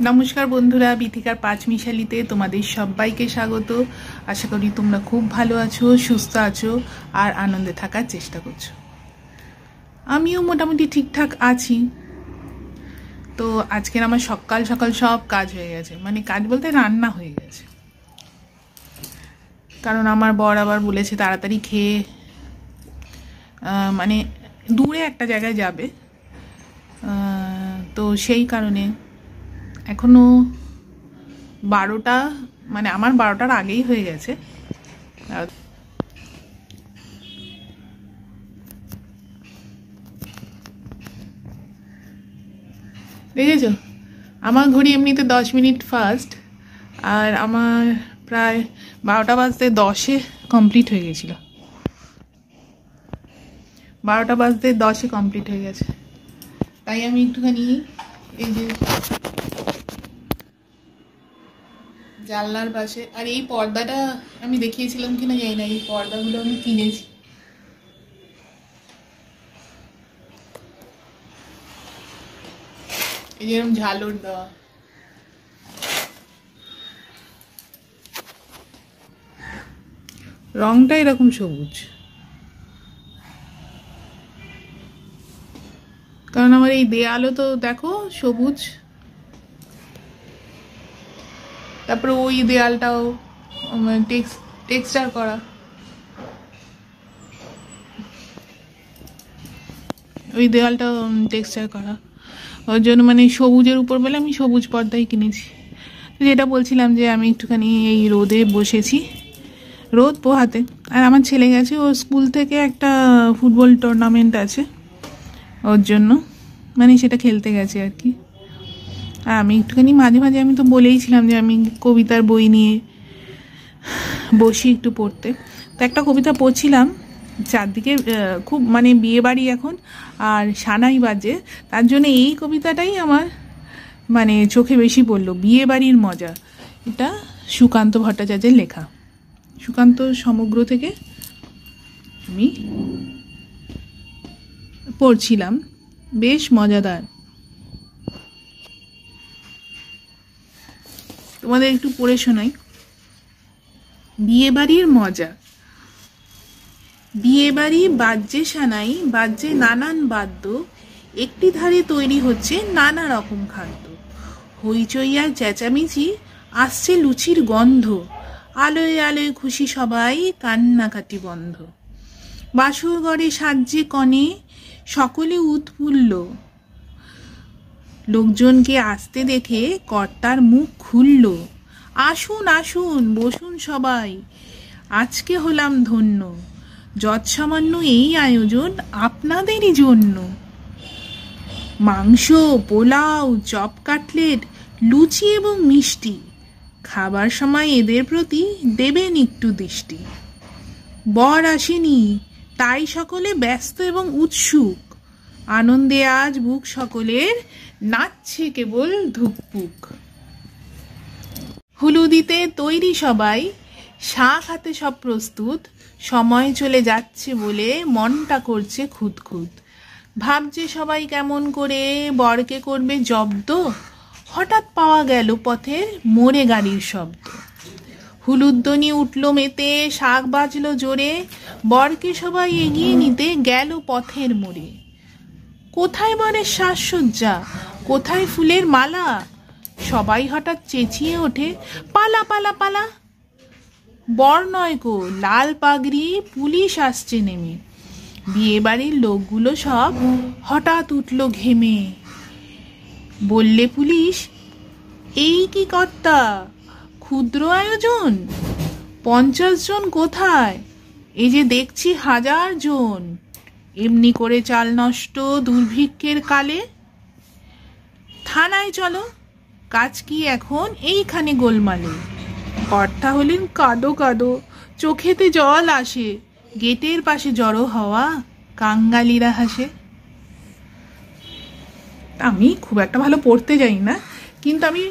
নমস্কার বন্ধুরা, বিথিকার পাঁচমিশালিতে তোমাদের সবাইকে স্বাগত। আশা করি তোমরা খুব ভালো আছো, সুস্থ আছো আর আনন্দে থাকার চেষ্টা করছো। আমিও মোটামুটি ঠিকঠাক আছি। তো আজকের আমার সকাল সকাল সব কাজ হয়ে গেছে, মানে কাজ বলতে রান্না হয়ে গেছে। কারণ আমার বর আবার বলেছে তাড়াতাড়ি খেয়ে মানে দূরে একটা জায়গায় যাবে, তো সেই কারণে এখনো 12টা, মানে আমার 12টার আগেই হয়ে গেছে। দেখেছো, আমার ঘড়ি এমনিতে 10 মিনিট ফাস্ট, আর আমার প্রায় 12টা বাজতে 10-এ কমপ্লিট হয়ে গেছিল। 12টা বাজতে 10-এ কমপ্লিট হয়ে গেছে। তাই আমি একটুখানি এই যে জানলার পাশে, আর এই পর্দাটা আমি দেখিয়েছিলাম কিনা জানি না, এই পর্দাগুলো আমি কিনেছি। এই যেরকম ঝালর দেওয়া, রংটা এরকম সবুজ, কারণ আমার এই দেয়ালও তো দেখো সবুজ। তারপরে ওই দেয়ালটাও টেক্সচার করা, ওই দেওয়ালটাও টেক্সচার করা, ওর জন্য মানে সবুজের উপর বলে আমি সবুজ পর্দাই কিনেছি। যেটা বলছিলাম যে আমি একটুখানি এই রোদে বসেছি, রোদ পোহাতে। আর আমার ছেলে গেছে, ওর স্কুল থেকে একটা ফুটবল টুর্নামেন্ট আছে, ওর জন্য মানে সেটা খেলতে গেছে আর কি। আর আমি একটুখানি মাঝে মাঝে, আমি তো বলেইছিলাম যে আমি কবিতার বই নিয়ে বসি একটু পড়তে। তো একটা কবিতা পড়ছিলাম, চারদিকে খুব মানে বিয়ে বাড়ি এখন আর সানাই বাজে, তার জন্য এই কবিতাটাই আমার মানে চোখে বেশি পড়লো, বিয়ে বাড়ির মজা। এটা সুকান্ত ভট্টাচার্যের লেখা, সুকান্ত সমগ্র থেকে আমি পড়ছিলাম, বেশ মজাদার। তোমাদের একটু পড়ে শোনাই। বিয়ে বাড়ির মজা। বিয়ে বাড়ি বাজছে সানাই, বাজছে নানান বাদ্য, একটি ধারে তৈরি হচ্ছে নানা রকম খাদ্য। হইচই আর চেঁচামেচি, আসছে লুচির গন্ধ, আলোয় আলোয় খুশি সবাই, কান্নাকাটি বন্ধ। বাসর ঘরে সাজছে কনে, সকলে উৎফুল্ল, লোকজনকে আসতে দেখে কর্তার মুখ খুলল। আসুন আসুন বসুন সবাই, আজকে হলাম ধন্য, যৎসামান্য এই আয়োজন আপনাদেরই জন্য। মাংস, পোলাও, চপ, কাটলেট, লুচি এবং মিষ্টি, খাবার সময় এদের প্রতি দেবেন একটু দৃষ্টি। বর আসেনি, তাই সকলে ব্যস্ত এবং উৎসুক, আনন্দে আজ বুক সকলের, নাচছে কেবল ধুকপুক। হলুদিতে তৈরি সবাই, শাক হাতে সব প্রস্তুত, সময় চলে যাচ্ছে বলে মনটা করছে খুঁতখুত। ভাবছে সবাই কেমন করে বরকে করবে জব্দ, হঠাৎ পাওয়া গেল পথের মোড়ে গাড়ির শব্দ। হুলুধ্বনি উঠল মেতে, শাক বাজলো জোরে, বরকে সবাই এগিয়ে নিতে গেল পথের মোড়ে। কোথায় বরের সাজসজ্জা, কোথায় ফুলের মালা, সবাই হঠাৎ চেঁচিয়ে ওঠে, পালা পালা পালা। বর নয় গো, লাল পাগড়ি, পুলিশ আসছে নেমে। বিয়ে বাড়ির লোকগুলো সব হঠাৎ উঠল ঘেমে। বললে পুলিশ, এই কি কর্তা, ক্ষুদ্র আয়োজন, 50 জন কোথায়, এই যে দেখছি 1000 জন, এমনি করে চাল নষ্ট দুর্ভিক্ষের কালে। থানায় চলো, কাজ কি এখন এইখানে গোলমালে। কর্তা হলেন কাঁদো কাঁদো, চোখেতে জল আসে, গেটের পাশে জড়ো হওয়া কাঙ্গালিরা হাসে। আমি খুব একটা ভালো পড়তে যাই না, কিন্তু আমি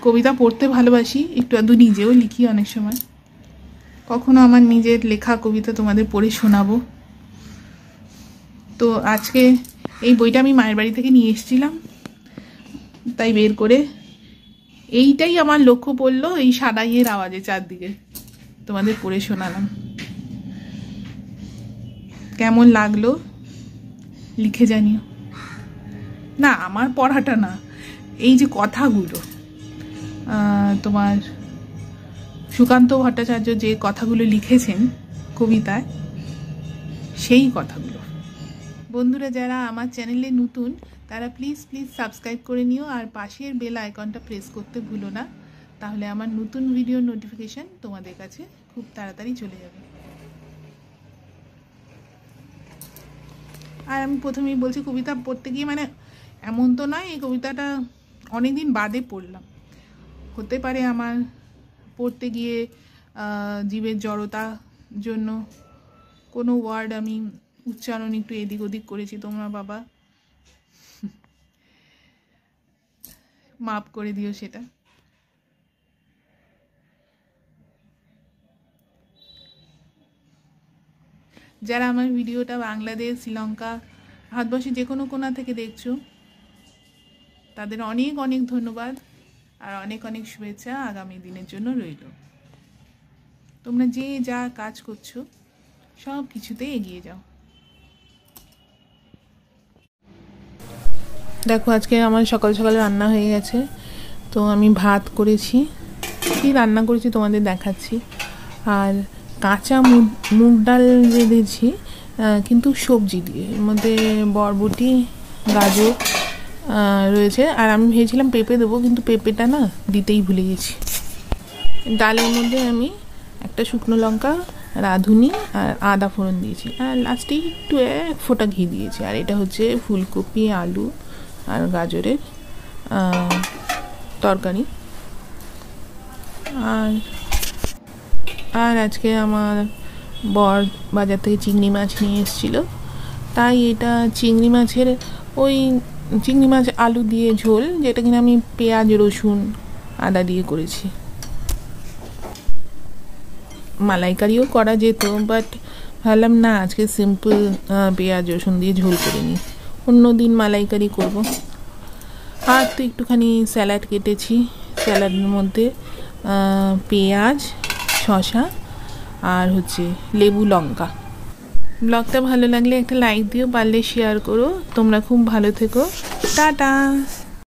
কবিতা পড়তে ভালোবাসি, একটু আধটু নিজেও লিখি অনেক সময়। কখনো আমার নিজের লেখা কবিতা তোমাদের পড়ে শোনাবো। তো আজকে এই বইটা আমি মায়ের বাড়ি থেকে নিয়ে এসেছিলাম, তাই বের করে এইটাই আমার লক্ষ্য পড়লো এই সাদাইয়ের আওয়াজে চারদিকে তোমাদের পড়ে শোনালাম। কেমন লাগলো লিখে জানিও। না, আমার পড়াটা না, এই যে কথাগুলো তোমার সুকান্ত ভট্টাচার্য যে কথাগুলো লিখেছেন কবিতায়, সেই কথাগুলো। বন্ধুরা যারা আমার চ্যানেলে নতুন তারা প্লিজ সাবস্ক্রাইব করে নিও, আর পাশের বেল আইকনটা প্রেস করতে ভুলো না, তাহলে আমার নতুন ভিডিও নোটিফিকেশন তোমাদের কাছে খুব তাড়াতাড়ি চলে যাবে। আর আমি প্রথমেই বলছি, কবিতা পড়তে গিয়ে মানে এমন তো নয় এই কবিতাটা অনেকদিন বাদে পড়লাম, হতে পারে আমার পড়তে গিয়ে জীবের জড়তা জন্য কোনো ওয়ার্ড আমি উচ্চারণ একটু এদিক ওদিক করেছি, তোমরা বাবা মাপ করে দিও সেটা। যারা আমার ভিডিওটা বাংলাদেশ, শ্রীলঙ্কা, ভারতবর্ষের যে কোনো কোণা থেকে দেখছো, তাদের অনেক অনেক ধন্যবাদ আর অনেক অনেক শুভেচ্ছা আগামী দিনের জন্য রইল। তোমরা যে যা কাজ করছো সব কিছুতে এগিয়ে যাও। দেখো আজকে আমার সকাল সকাল রান্না হয়ে গেছে, তো আমি ভাত করেছি, কী রান্না করেছি তোমাদের দেখাচ্ছি। আর কাঁচা মুগ ডাল রেঁধেছি, কিন্তু সবজি দিয়ে, এর মধ্যে বরবটি, গাজর রয়েছে। আর আমি ভেবেছিলাম পেঁপে দেবো, কিন্তু পেঁপেটা না দিতেই ভুলে গেছি। ডালের মধ্যে আমি একটা শুকনো লঙ্কা, রাঁধুনি আর আদা ফোড়ন দিয়েছি, আর লাস্টে একটু এক ফোঁটা ঘি দিয়েছি। আর এটা হচ্ছে ফুলকপি, আলু আর গাজরের তরকারি। আর আজকে আমার বর বাজার থেকে চিংড়ি মাছ নিয়ে এসেছিলো, তাই এটা চিংড়ি মাছের ওই চিংড়ি মাছ আলু দিয়ে ঝোল, যেটা কিনা আমি পেঁয়াজ, রসুন, আদা দিয়ে করেছি। মালাইকারিও করা যেত, বাট ভাবলাম না আজকে সিম্পল পেঁয়াজ রসুন দিয়ে ঝোল করে নিই, অন্য দিন মালাইকারি করব। আর তো একটুখানি স্যালাড কেটেছি, স্যালাডের মধ্যে পেঁয়াজ, শসা আর হচ্ছে লেবু, লঙ্কা। ব্লগটা ভালো লাগলে একটা লাইক দিও, পারলে শেয়ার করো। তোমরা খুব ভালো থেকো, টাটা।